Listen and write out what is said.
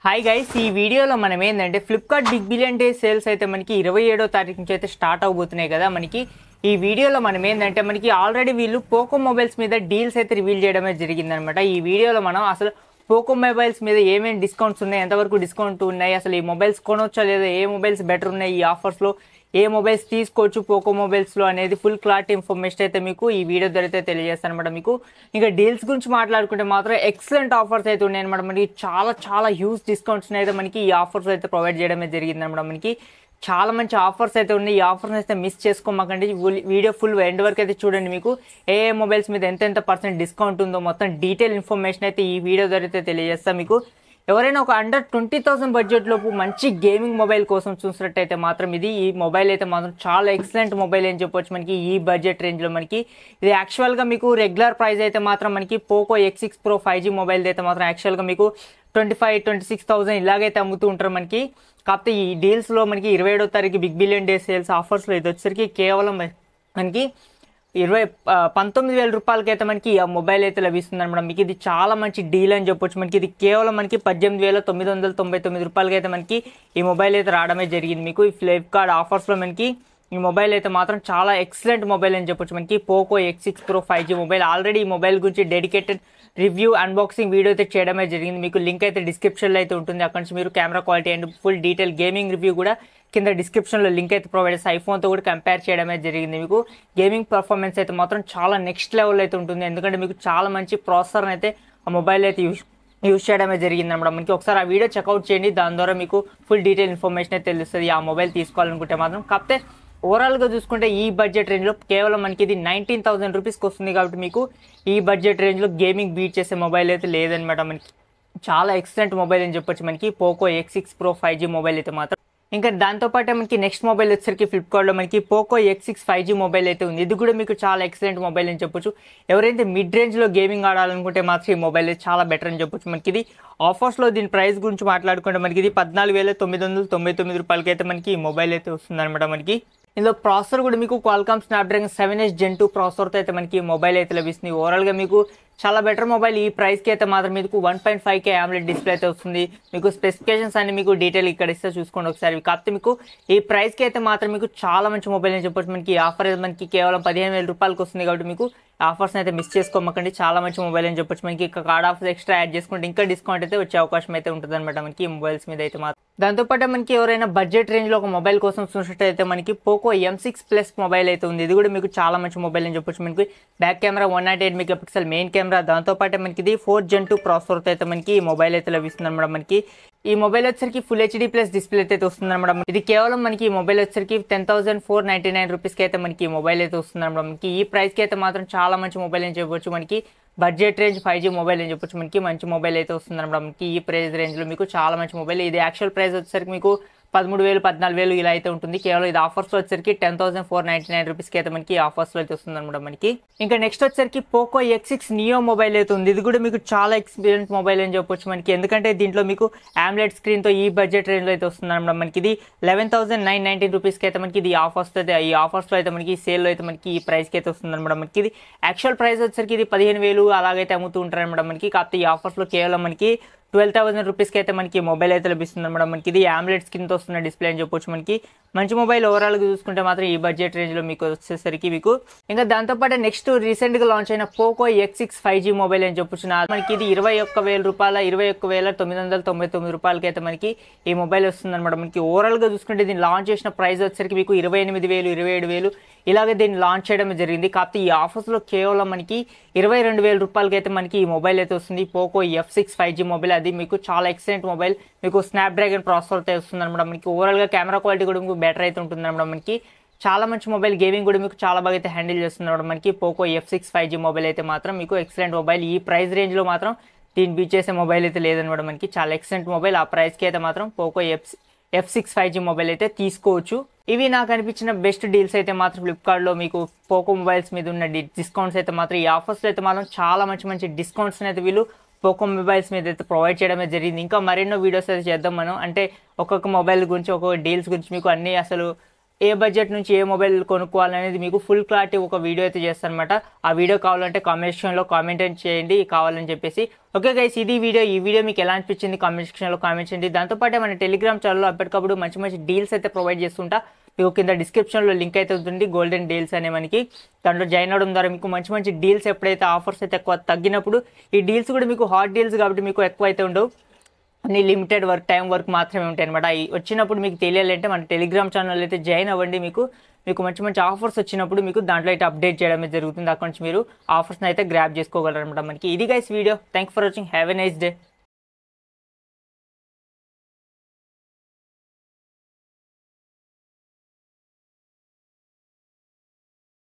Hi guys, ఈ వీడియోలో మనం ఏంటంటే Flipkart big billion day sales అయితే మనకి 27వ తారీఖు నుంచి అయితే స్టార్ట్ అవబోతున్నాయి కదా. మనకి ఈ వీడియోలో మనం ఏంటంటే మనకి ఆల్రెడీ వీళ్ళు పోకో మొబైల్స్ మీద డీల్స్ అయితే రివీల్ చేయడమే జరిగిందనమాట. ఈ వీడియోలో మనం అసలు పోకో మొబైల్స్ మీద ఏమేమి డిస్కౌంట్స్ ఉన్నాయి, ఎంతవరకు డిస్కౌంట్ ఉన్నాయి, అసలు ఈ మొబైల్స్ కొనొచ్చా లేదా, ఏ మొబైల్స్ బెటర్ ఉన్నాయి, ఈ ఆఫర్స్లో ఏ మొబైల్స్ తీసుకోవచ్చు పోకో మొబైల్స్లో అనేది ఫుల్ క్లారిటీ ఇన్ఫర్మేషన్ అయితే మీకు ఈ వీడియో ద్వారా అయితే తెలియజేస్తాను అనమాట. మీకు ఇంకా డీల్స్ గురించి మాట్లాడుకుంటే మాత్రం ఎక్సలెంట్ ఆఫర్స్ అయితే ఉన్నాయి అనమాట. మనకి చాలా హ్యూజ్ డిస్కౌంట్స్ అయితే మనకి ఈ ఆఫర్స్ అయితే ప్రొవైడ్ చేయడమే జరిగింది అనమాట. మనకి చాలా మంచి ఆఫర్స్ అయితే ఉన్నాయి. ఈ ఆఫర్స్ అయితే మిస్ చేసుకోమాకండి. వీడియో ఫుల్ ఎండ్ వరకు అయితే చూడండి. మీకు ఏ మొబైల్స్ మీద ఎంత % డిస్కౌంట్ ఉందో మొత్తం డీటెయిల్ ఇన్ఫర్మేషన్ అయితే ఈ వీడియో ద్వారా అయితే తెలియజేస్తాను. మీకు ఎవరైనా ఒక అండర్ 20,000 బడ్జెట్ లోపు మంచి గేమింగ్ మొబైల్ కోసం చూసినట్టయితే మాత్రం ఈ మొబైల్ అయితే మాత్రం చాలా ఎక్సలెంట్ మొబైల్ అని చెప్పొచ్చు. మనకి ఈ బడ్జెట్ రేంజ్ లో మనకి ఇది యాక్చువల్గా మీకు రెగ్యులర్ ప్రైస్ అయితే మాత్రం మనకి Poco X6 Pro 5G mobile అయితే మాత్రం యాక్చువల్గా మీకు 25,000-26,000 ఇలాగైతే అమ్ముతూ ఉంటారు మనకి. కాకపోతే ఈ డీల్స్ లో మనకి 27వ తారీఖు big billion day sales offers లో ఇది వచ్చేసరికి కేవలం మనకి 19,000 రూపాయలకి అయితే మనకి ఆ మొబైల్ అయితే లభిస్తుంది అనమాట. మీకు ఇది చాలా మంచి డీల్ అని చెప్పొచ్చు. మనకి ఇది కేవలం మనకి 18,999 రూపాయలకి అయితే మనకి ఈ మొబైల్ అయితే రావడమే జరిగింది. మీకు ఈ ఫ్లిప్కార్ట్ ఆఫర్స్ లో మనకి ఈ మొబైల్ అయితే మాత్రం చాలా ఎక్సలెంట్ మొబైల్ అని చెప్పొచ్చు. మనకి Poco X6 Pro 5G mobile already ఈ మొబైల్ గురించి డెడికేటెడ్ రివ్యూ అన్బాక్సింగ్ వీడియో అయితే చేయడమే జరిగింది. మీకు లింక్ అయితే డిస్క్రిప్షన్లో అయితే ఉంటుంది. అక్కడ నుంచి మీరు camera quality and full detail gaming review కూడా కింద డిస్క్రిప్షన్లో లింక్ అయితే ప్రొవైడ్ చేసి ఐఫోన్తో కూడా కంపేర్ చేయడమే జరిగింది. మీకు గేమింగ్ పర్ఫార్మెన్స్ అయితే మాత్రం చాలా నెక్స్ట్ లెవెల్ అయితే ఉంటుంది. ఎందుకంటే మీకు చాలా మంచి ప్రాసెసర్ అయితే ఆ మొబైల్ అయితే యూజ్ చేయడమే జరిగింది అనమాట. మనకి ఒకసారి ఆ వీడియో చెక్అవుట్ చేయండి. దాని ద్వారా మీకు ఫుల్ డీటెయిల్ ఇన్ఫర్మేషన్ అయితే తెలుస్తుంది ఆ మొబైల్ తీసుకోవాలనుకుంటే మాత్రం. కాకపోతే ఓవరాల్గా చూసుకుంటే ఈ బడ్జెట్ రేంజ్లో కేవలం మనకి ఇది 19,000 రూపీస్కి వస్తుంది. కాబట్టి మీకు ఈ బడ్జెట్ రేంజ్లో గేమింగ్ బీట్ చేసే మొబైల్ అయితే లేదనమాట. మనకి చాలా ఎక్సలెంట్ మొబైల్ అని చెప్పొచ్చు మనకి Poco X6 Pro 5G mobile అయితే మాత్రం. ఇంకా దాంతోపాటే మనకి నెక్స్ట్ మొబైల్ వచ్చేసరికి ఫ్లిప్కార్ట్లో మనకి పోకో X6 5G మొబైల్ అయితే ఉంది. ఇది కూడా మీకు చాలా ఎక్సలెంట్ మొబైల్ అని చెప్పొచ్చు. ఎవరైతే మిడ్ రేంజ్లో గేమింగ్ ఆడాలనుకుంటే మాత్రం ఈ మొబైల్ అయితే చాలా బెటర్ అని చెప్పొచ్చు. మనకి ఇది ఆఫర్స్లో దీని ప్రైస్ గురించి మాట్లాడుకుంటే మనకి ఇది 14,999 రూపాయలకి అయితే మనకి ఈ మొబైల్ అయితే వస్తుంది అనమాట. మనకి ఇందులో ప్రాసెసర్ కూడా మీకు క్వాల్కామ్ స్నాప్డ్రాగన్ 7S Gen 2 ప్రాసెసర్తో అయితే మనకి మొబైల్ అయితే లభిస్తుంది. ఓవరాల్గా మీకు చాలా బెటర్ మొబైల్. ఈ ప్రైస్కి అయితే మాత్రం మీకు 1.5K AMOLED డిస్ప్లే అయితే వస్తుంది. మీకు స్పెసిఫికేషన్స్ అన్ని మీకు డీటెయిల్ ఇక్కడ ఇస్తే చూసుకోండి ఒకసారి. కాకపోతే మీకు ఈ ప్రైస్కి అయితే మాత్రం మీకు చాలా మంచి మొబైల్ అని చెప్పొచ్చు. మనకి ఈ ఆఫర్ అయితే మనకి కేవలం 15,000 రూపాయలకి వస్తుంది. కాబట్టి మీకు ఆఫర్స్ అయితే మిస్ చేసుకోమకండి. చాలా మంచి మొబైల్ అని చెప్పొచ్చు. మనకి ఇక్కడ కార్డ్ ఆఫర్స్ ఎక్స్ట్రా యాడ్ చేసుకుంటే ఇంకా డిస్కౌంట్ అయితే వచ్చే అవకాశం అయితే ఉంటుంది అనమాట మనకి ఈ మొబైల్స్ మీద అయితే మాత్రం. దాంతోపాటు మనకి ఎవరైనా బడ్జెట్ రేంజ్లో ఒక మొబైల్ కోసం చూసినట్టయితే మనకి పోకో M6 Plus మొబైల్ అయితే ఉంది. ఇది కూడా మీకు చాలా మంచి మొబైల్ అని చెప్పొచ్చు. మనకి back camera 108 megapixel main camera, దాంతోపాటు మనకి ఇది 4 Gen 2 ప్రాసెసర్తో అయితే మనకి ఈ మొబైల్ అయితే లభిస్తుంది అనమాట. మనకి ఈ మొబైల్ వచ్చేసరికి ఫుల్ HD+ డిస్ప్లే అయితే వస్తుంది అనమాట. ఇది కేవలం మనకి ఈ మొబైల్ వచ్చేసరికి 10,499 రూపీస్కి అయితే మనకి ఈ మొబైల్ అయితే వస్తుంది అనమాట. మనకి ఈ ప్రైస్కి అయితే మాత్రం చాలా మంచి మొబైల్ అని చెప్పొచ్చు. మనకి బడ్జెట్ రేంజ్ 5G మొబైల్ అని చెప్పొచ్చు. మనకి మంచి మొబైల్ అయితే వస్తుంది అనమాట. మనకి ఈ ప్రైస్ రేంజ్లో మీకు చాలా మంచి మొబైల్. ఇది యాక్చువల్ ప్రైస్ వచ్చేసరికి మీకు 13,000 14,000 ఇలా అయితే ఉంటుంది. కేవలం ఇది ఆఫర్స్లో వచ్చేసరికి 10,499 రూపీస్కి అయితే మనకి ఆఫర్స్లో అయితే వస్తుంది అనమాట మనకి. ఇంకా నెక్స్ట్ వచ్చేసరికి పోకో X6 Neo మొబైల్ అయితే ఉంది. ఇది కూడా మీకు చాలా ఎక్స్పీరియన్స్ మొబైల్ అని చెప్పొచ్చు మనకి. ఎందుకంటే దీంట్లో మీకు AMOLED స్క్రీన్తో ఈ బడ్జెట్ రేంజ్లో అయితే వస్తుంది అనమాట. మనకి ఇది 11,919 రూపీస్కి అయితే మనకి ఇది ఆఫర్స్లో అయితే మనకి సేల్లో అయితే మనకి ఈ ప్రైస్కి అయితే వస్తుంది అనమాట. మనకి ఇది యాక్చువల్ ప్రైస్ వచ్చేసరికి ఇది 15,000 అలాగైతే అమ్ముతూ ఉంటారు అనమాట మనకి. కాకపోతే ఈ ఆఫర్స్లో కేవలం మనకి 12,000 రూపీస్కి అయితే మనకి మొబైల్ అయితే లభిస్తుంది అనమాట. మనకి ఇది AMOLED స్క్రీన్తో వస్తున్న డిస్ప్లే అని చెప్పొచ్చు. మనకి మంచి మొబైల్ ఓవరాల్గా చూసుకుంటే మాత్రం ఈ బడ్జెట్ రేంజ్లో మీకు వచ్చేసరికి మీకు ఇంకా దాంతోపాటు నెక్స్ట్ రీసెంట్గా లాంచ్ అయిన పోకో X6 5G మొబైల్ అని చెప్పొచ్చు. మనకి ఇది 21,000 రూపాయల 21,999 రూపాయలకి అయితే మనకి ఈ మొబైల్ వస్తుంది అనమాట. మనకి ఓవరాల్గా చూసుకుంటే దీన్ని లాంచ్ చేసిన ప్రైస్ వచ్చేసరికి మీకు 28,000 27,000 ఇలాగే దీన్ని లాంచ్ చేయడం జరిగింది. కాకపోతే ఈ ఆఫర్స్లో కేవలం మనకి 22,000 రూపాయలకి అయితే మనకి ఈ మొబైల్ అయితే వస్తుంది. పోకో F6 5G మొబైల్ అది మీకు చాలా ఎక్సలెంట్ మొబైల్. మీకు స్నాప్డ్రాగన్ ప్రాసెసర్ అయితే వస్తుంది అనమాట. మనకి ఓవరాల్గా కెమెరా క్వాలిటీ కూడా మీకు బెటర్ అయితే ఉంటుంది అనమాట. మనకి చాలా మంచి మొబైల్. గేమింగ్ కూడా మీకు చాలా బాగా అయితే హ్యాండిల్ చేస్తుంది అనమాట. మనకి పోకో F6 5G మొబైల్ అయితే మాత్రం మీకు ఎక్సలెంట్ మొబైల్. ఈ ప్రైస్ రేంజ్లో మాత్రం దీన్ని బీట్ చేసే మొబైల్ అయితే లేదనమాట. మనకి చాలా ఎక్సలెంట్ మొబైల్. ఆ ప్రైస్కి అయితే మాత్రం పోకో F6 5G మొబైల్ అయితే తీసుకోవచ్చు. ఇవి నాకు అనిపించిన బెస్ట్ డీల్స్ అయితే మాత్రం ఫ్లిప్కార్ట్లో మీకు పోకో మొబైల్స్ మీద ఉన్న డిస్కౌంట్స్ అయితే మాత్రం ఈ ఆఫర్స్లో అయితే మాత్రం చాలా మంచి డిస్కౌంట్స్ అయితే వీళ్ళు పోకో మొబైల్స్ మీద అయితే ప్రొవైడ్ చేయడమే జరిగింది. ఇంకా మరెన్నో వీడియోస్ అయితే చేద్దాం మనం. అంటే ఒక్కొక్క మొబైల్ గురించి ఒక్కొక్క డీల్స్ గురించి మీకు అన్ని అసలు ఏ బడ్జెట్ నుంచి ఏ మొబైల్ కొనుక్కోవాలనేది మీకు ఫుల్ క్లారిటీ ఒక వీడియో అయితే చేస్తాను అనమాట. ఆ వీడియో కావాలంటే కామెంట్ సెక్షన్లో కామెంట్ చేయండి కావాలని చెప్పేసి. ఓకే గైస్, ఇది వీడియో. ఈ వీడియో మీకు ఎలా అనిపించింది కామెంట్ సెక్షన్లో కామెంట్ చేయండి. దాంతోపాటు మన టెలిగ్రామ్ ఛానల్లో అప్పటికప్పుడు మంచి మంచి డీల్స్ అయితే ప్రొవైడ్ చేస్తుంటా. మీకు కింద డిస్క్రిప్షన్లో లింక్ అయితే ఉంటుంది, గోల్డెన్ డీల్స్ అనే మనకి. దాంట్లో జాయిన్ అవడం ద్వారా మీకు మంచి మంచి డీల్స్, ఎప్పుడైతే ఆఫర్స్ అయితే ఎక్కువ తగ్గినప్పుడు ఈ డీల్స్ కూడా మీకు హాట్ డీల్స్ కాబట్టి మీకు ఎక్కువ అయితే ఉండవు, అన్ని లిమిటెడ్ టైం వర్క్ మాత్రమే ఉంటాయి అనమాట. వచ్చినప్పుడు మీకు తెలియాలంటే మన టెలిగ్రామ్ ఛానల్ అయితే జాయిన్ అవ్వండి. మీకు మంచి మంచి ఆఫర్స్ వచ్చినప్పుడు మీకు దాంట్లో అయితే అప్డేట్ చేయడమే జరుగుతుంది. అక్కడ నుంచి మీరు ఆఫర్స్ని అయితే గ్రాప్ చేసుకోగలరు అనమాట. మనకి ఇది guys video. Thank for watching. Have a nice day.